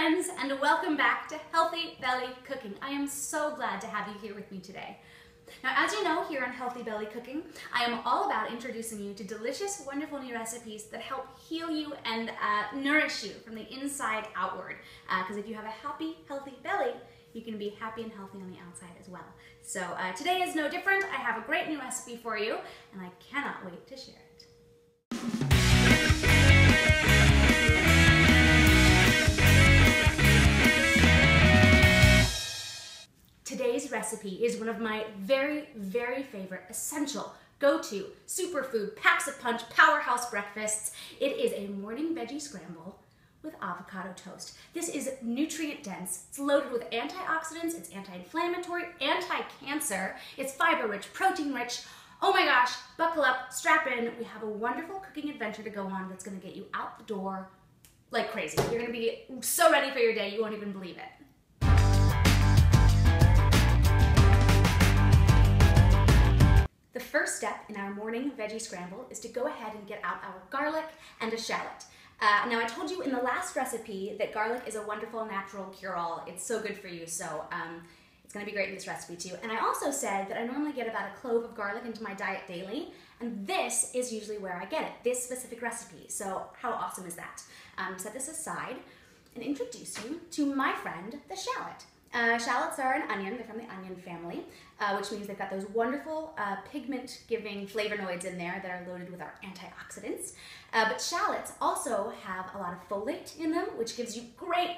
friends, and welcome back to Healthy Belly Cooking. I am so glad to have you here with me today. Now, as you know, here on Healthy Belly Cooking, I am all about introducing you to delicious, wonderful new recipes that help heal you and nourish you from the inside outward. Because if you have a happy, healthy belly, you can be happy and healthy on the outside as well. So today is no different. I have a great new recipe for you, and I cannot wait to share it. Today's recipe is one of my very, very favorite, essential, go-to, superfood, packs a punch, powerhouse breakfasts. It is a morning veggie scramble with avocado toast. This is nutrient dense. It's loaded with antioxidants, it's anti-inflammatory, anti-cancer, it's fiber rich, protein rich. Oh my gosh, buckle up, strap in. We have a wonderful cooking adventure to go on that's gonna get you out the door like crazy. You're gonna be so ready for your day, you won't even believe it. The first step in our morning veggie scramble is to go ahead and get out our garlic and a shallot. Now, I told you in the last recipe that garlic is a wonderful natural cure-all. It's so good for you, so it's gonna be great in this recipe too. And I also said that I normally get about a clove of garlic into my diet daily, and this is usually where I get it, this specific recipe. So how awesome is that? Set this aside and introduce you to my friend, the shallot. Shallots are an onion, they're from the onion family, which means they've got those wonderful pigment-giving flavonoids in there that are loaded with our antioxidants. But shallots also have a lot of folate in them, which gives you great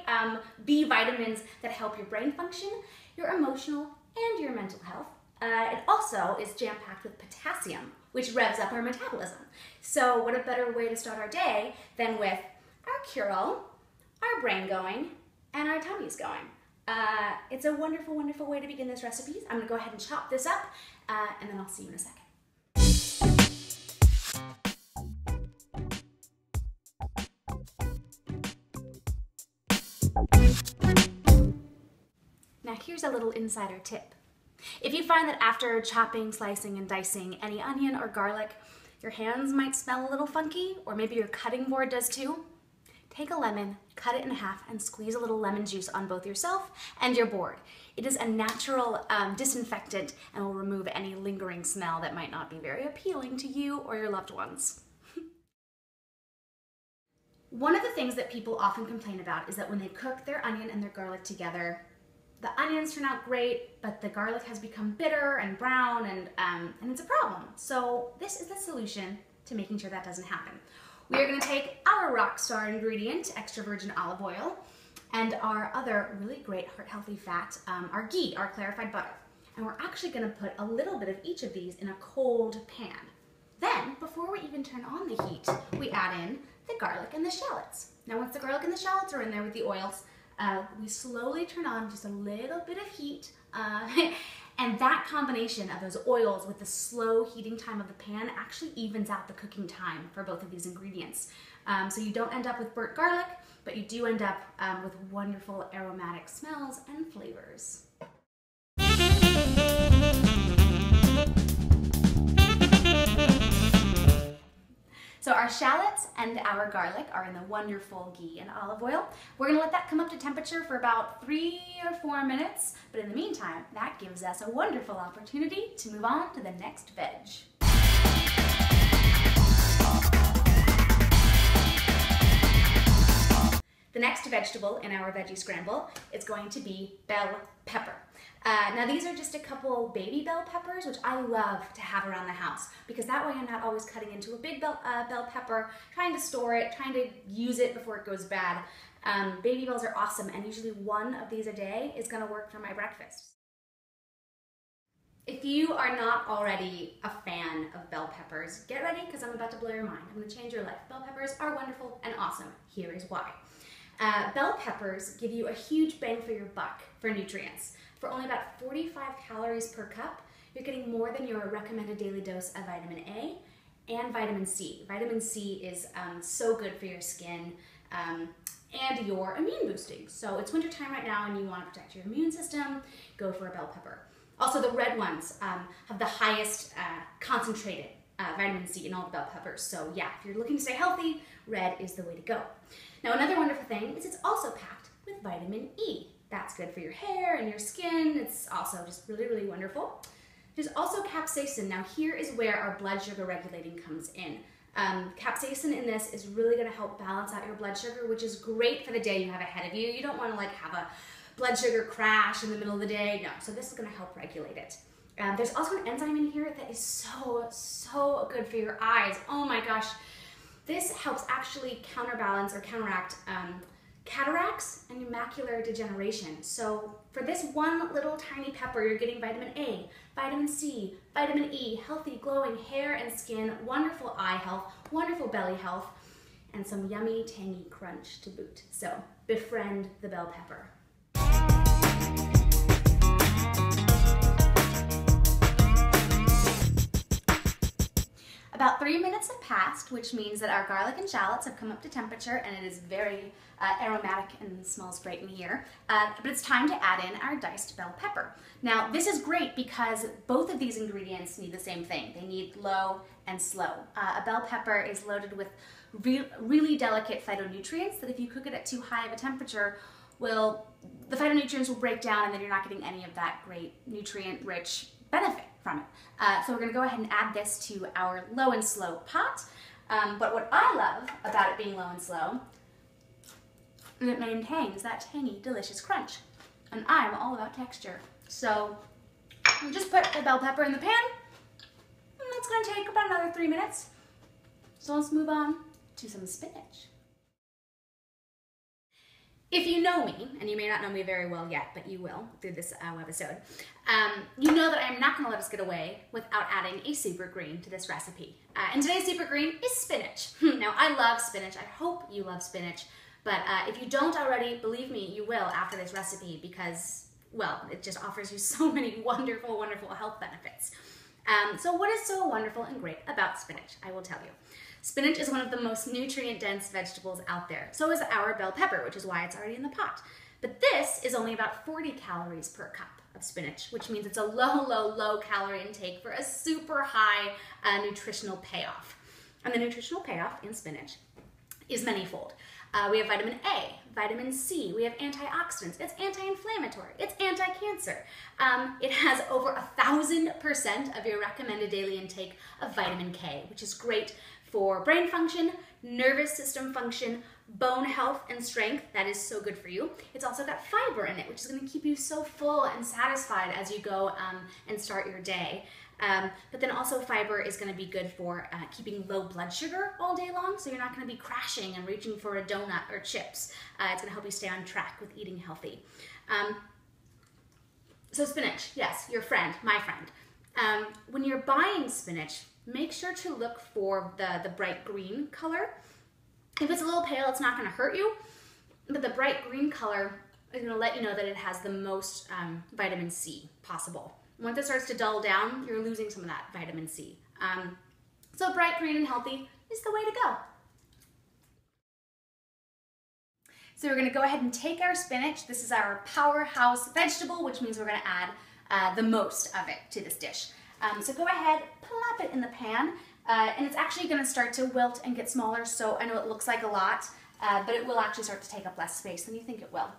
B vitamins that help your brain function, your emotional, and your mental health. It also is jam-packed with potassium, which revs up our metabolism. So what a better way to start our day than with our cure-all, our brain going, and our tummies going. It's a wonderful, wonderful way to begin this recipe. I'm gonna go ahead and chop this up, and then I'll see you in a second. Now here's a little insider tip. If you find that after chopping, slicing, and dicing any onion or garlic, your hands might smell a little funky, or maybe your cutting board does too, take a lemon, cut it in half, and squeeze a little lemon juice on both yourself and your board. It is a natural disinfectant and will remove any lingering smell that might not be very appealing to you or your loved ones. One of the things that people often complain about is that when they cook their onion and their garlic together, the onions turn out great, but the garlic has become bitter and brown, and it's a problem. So this is the solution to making sure that doesn't happen. We are going to take our rock star ingredient, extra virgin olive oil, and our other really great heart-healthy fat, our ghee, our clarified butter. And we're actually going to put a little bit of each of these in a cold pan. Then, before we even turn on the heat, we add in the garlic and the shallots. Now, once the garlic and the shallots are in there with the oils, we slowly turn on just a little bit of heat, and that combination of those oils with the slow heating time of the pan actually evens out the cooking time for both of these ingredients. So you don't end up with burnt garlic, but you do end up with wonderful aromatic smells and flavors. So our shallots and our garlic are in the wonderful ghee and olive oil. We're gonna let that come up to temperature for about 3 or 4 minutes, but in the meantime, that gives us a wonderful opportunity to move on to the next veg. The next vegetable in our veggie scramble is going to be bell pepper. Now these are just a couple baby bell peppers, which I love to have around the house because that way I'm not always cutting into a big bell pepper, trying to store it, trying to use it before it goes bad. Baby bells are awesome, and usually one of these a day is gonna work for my breakfast. If you are not already a fan of bell peppers, get ready because I'm about to blow your mind. I'm gonna change your life. Bell peppers are wonderful and awesome. Here is why. Bell peppers give you a huge bang for your buck for nutrients. For only about 45 calories per cup, you're getting more than your recommended daily dose of vitamin A and vitamin C. Vitamin C is so good for your skin and your immune boosting. So it's wintertime right now and you want to protect your immune system, go for a bell pepper. Also, the red ones have the highest concentrated vitamin C in all the bell peppers. So yeah, if you're looking to stay healthy, red is the way to go. Now, another wonderful thing is it's also packed with vitamin E. That's good for your hair and your skin. It's also just really, really wonderful. There's also capsaicin. Now here is where our blood sugar regulating comes in. Capsaicin in this is really going to help balance out your blood sugar, which is great for the day you have ahead of you. You don't want to like have a blood sugar crash in the middle of the day. No, so this is going to help regulate it. There's also an enzyme in here that is so good for your eyes. Oh my gosh. This helps actually counterbalance or counteract cataracts and macular degeneration. So for this one little tiny pepper, you're getting vitamin A, vitamin C, vitamin E, healthy glowing hair and skin, wonderful eye health, wonderful belly health, and some yummy tangy crunch to boot. So befriend the bell pepper. About 3 minutes have passed, which means that our garlic and shallots have come up to temperature, and it is very aromatic and smells great in here. But it's time to add in our diced bell pepper. Now, this is great because both of these ingredients need the same thing. They need low and slow. A bell pepper is loaded with really delicate phytonutrients that if you cook it at too high of a temperature, the phytonutrients will break down, and then you're not getting any of that great nutrient-rich benefit from it. So we're gonna go ahead and add this to our low and slow pot. But what I love about it being low and slow is it maintains that tangy, delicious crunch. And I'm all about texture. So we just put the bell pepper in the pan, and that's gonna take about another 3 minutes. So let's move on to some spinach. If you know me, and you may not know me very well yet, but you will through this webisode, you know that I am not going to let us get away without adding a super green to this recipe. And today's super green is spinach. Now, I love spinach. I hope you love spinach. But if you don't already, believe me, you will after this recipe because, well, it just offers you so many wonderful, wonderful health benefits. So what is so wonderful and great about spinach? I will tell you. Spinach is one of the most nutrient-dense vegetables out there. So is our bell pepper, which is why it's already in the pot. But this is only about 40 calories per cup of spinach, which means it's a low calorie intake for a super high nutritional payoff. And the nutritional payoff in spinach is manyfold. We have vitamin A, vitamin C, we have antioxidants, it's anti-inflammatory, it's anti-cancer. It has over 1,000% of your recommended daily intake of vitamin K, which is great for brain function, nervous system function, bone health and strength. That is so good for you. It's also got fiber in it, which is going to keep you so full and satisfied as you go and start your day. But then also fiber is going to be good for keeping low blood sugar all day long, so you're not going to be crashing and reaching for a donut or chips. It's going to help you stay on track with eating healthy. So spinach, yes, your friend, my friend. When you're buying spinach, make sure to look for the bright green color. If it's a little pale, it's not going to hurt you, but the bright green color is going to let you know that it has the most vitamin C possible. Once it starts to dull down, you're losing some of that vitamin C. So bright green and healthy is the way to go. So we're going to go ahead and take our spinach. This is our powerhouse vegetable, which means we're going to add the most of it to this dish. So go ahead, plop it in the pan, and it's actually going to start to wilt and get smaller, so I know it looks like a lot, but it will actually start to take up less space than you think it will.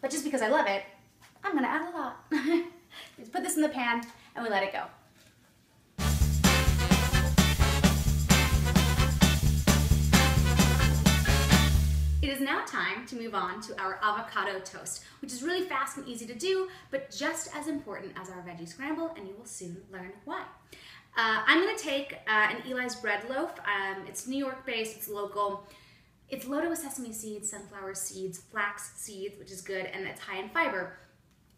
But just because I love it, I'm going to add a lot. Just put this in the pan, and we let it go. It is now time to move on to our avocado toast, which is really fast and easy to do, but just as important as our veggie scramble, and you will soon learn why. I'm going to take an Eli's bread loaf. It's New York based, it's local. It's loaded with sesame seeds, sunflower seeds, flax seeds, which is good, and it's high in fiber.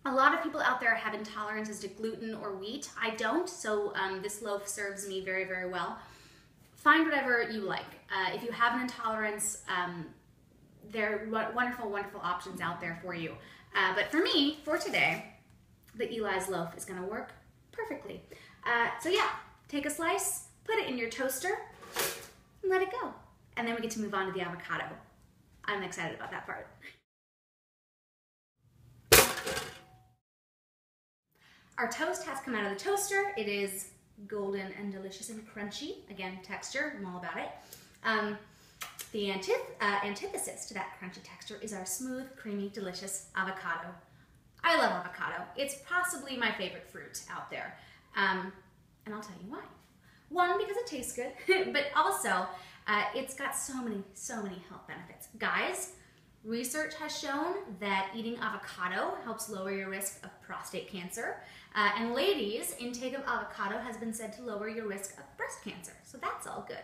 A lot of people out there have intolerances to gluten or wheat. I don't, so this loaf serves me very, very well. Find whatever you like. If you have an intolerance, there are wonderful, wonderful options out there for you. But for me, for today, the Eli's loaf is going to work perfectly. So yeah, take a slice, put it in your toaster, and let it go. And then we get to move on to the avocado. I'm excited about that part. Our toast has come out of the toaster. It is golden and delicious and crunchy. Again, texture, I'm all about it. The antithesis to that crunchy texture is our smooth, creamy, delicious avocado. I love avocado. It's possibly my favorite fruit out there. And I'll tell you why. One, because it tastes good, but also it's got so many health benefits. Guys, research has shown that eating avocado helps lower your risk of prostate cancer. And ladies, intake of avocado has been said to lower your risk of breast cancer. So that's all good.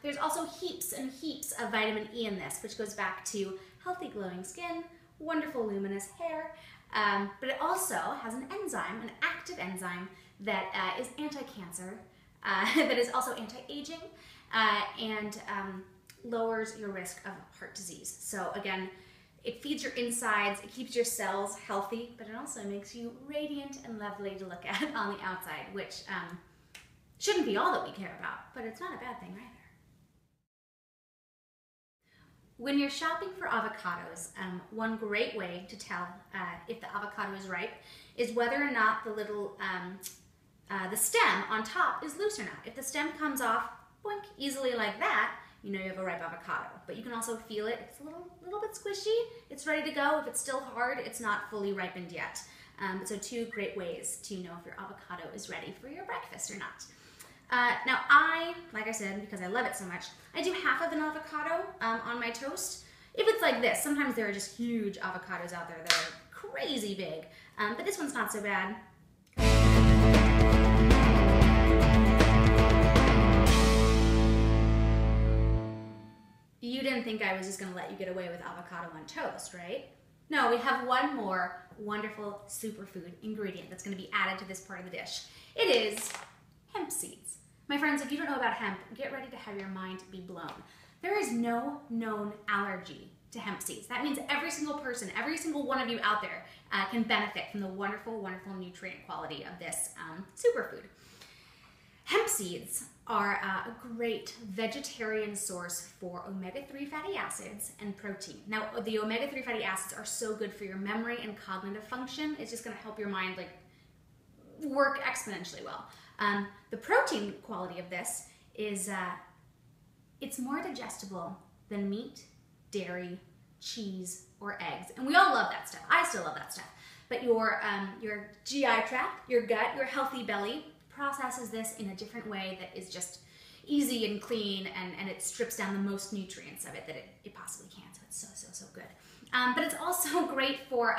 There's also heaps and heaps of vitamin E in this, which goes back to healthy glowing skin, wonderful luminous hair, but it also has an enzyme, an active enzyme that is anti-cancer, that is also anti-aging, and lowers your risk of heart disease. So again, it feeds your insides, it keeps your cells healthy, but it also makes you radiant and lovely to look at on the outside, which shouldn't be all that we care about, but it's not a bad thing either. When you're shopping for avocados, one great way to tell if the avocado is ripe is whether or not the little the stem on top is loose or not. If the stem comes off, boink, easily like that, you know you have a ripe avocado. But you can also feel it. It's a little bit squishy. It's ready to go. If it's still hard, it's not fully ripened yet. So two great ways to know if your avocado is ready for your breakfast or not. Now like I said, because I love it so much, I do half of an avocado on my toast. If it's like this, sometimes there are just huge avocados out there that are crazy big, but this one's not so bad. You didn't think I was just gonna let you get away with avocado on toast, right? No, we have one more wonderful superfood ingredient that's gonna be added to this part of the dish. It is hemp seeds. My friends, if you don't know about hemp, get ready to have your mind be blown. There is no known allergy to hemp seeds. That means every single person, every single one of you out there can benefit from the wonderful, wonderful nutrient quality of this superfood. Hemp seeds are a great vegetarian source for omega-3 fatty acids and protein. Now, the omega-3 fatty acids are so good for your memory and cognitive function. It's just gonna help your mind work exponentially well. The protein quality of this is it's more digestible than meat, dairy, cheese, or eggs. And we all love that stuff. I still love that stuff. But your GI tract, your gut, your healthy belly processes this in a different way that is just easy and clean, and it strips down the most nutrients of it that it possibly can. So it's so good. But it's also great for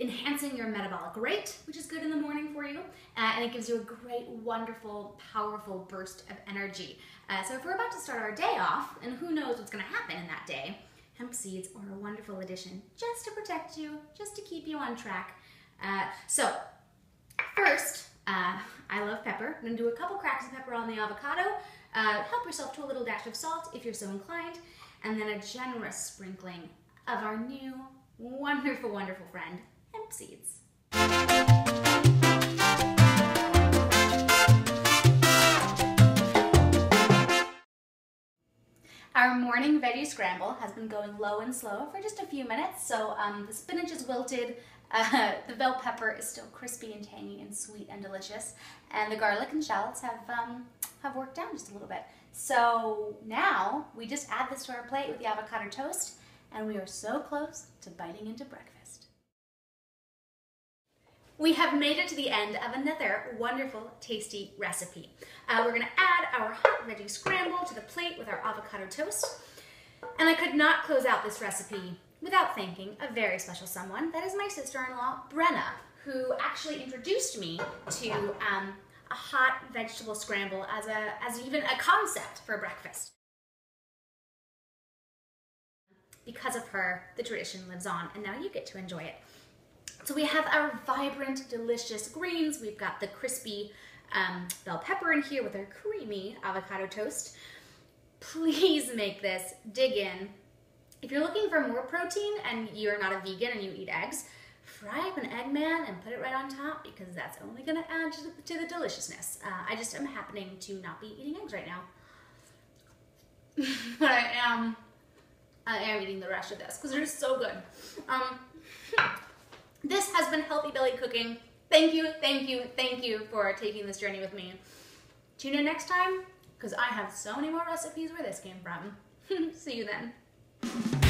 enhancing your metabolic rate, which is good in the morning for you, and it gives you a great, wonderful, powerful burst of energy. So if we're about to start our day off, and who knows what's going to happen in that day, hemp seeds are a wonderful addition just to protect you, just to keep you on track. So first, I love pepper. I'm going to do a couple cracks of pepper on the avocado. Help yourself to a little dash of salt if you're so inclined, and then a generous sprinkling of our new wonderful, wonderful friend, hemp seeds. Our morning veggie scramble has been going low and slow for just a few minutes, so the spinach is wilted, the bell pepper is still crispy and tangy and sweet and delicious, and the garlic and shallots have worked down just a little bit. So now we just add this to our plate with the avocado toast, and we are so close to biting into breakfast. We have made it to the end of another wonderful, tasty recipe. We're going to add our hot veggie scramble to the plate with our avocado toast. And I could not close out this recipe without thanking a very special someone. That is my sister-in-law, Brenna, who actually introduced me to a hot vegetable scramble as even a concept for breakfast. Because of her, the tradition lives on, and now you get to enjoy it. So we have our vibrant, delicious greens. We've got the crispy bell pepper in here with our creamy avocado toast. Please make this, dig in. If you're looking for more protein and you're not a vegan and you eat eggs, fry up an egg man and put it right on top, because that's only gonna add to the deliciousness. I just am happening to not be eating eggs right now. But I am eating the rest of this because they're so good. This has been Healthy Belly Cooking. Thank you, thank you, thank you for taking this journey with me. Tune in next time. because I have so many more recipes where this came from. See you then.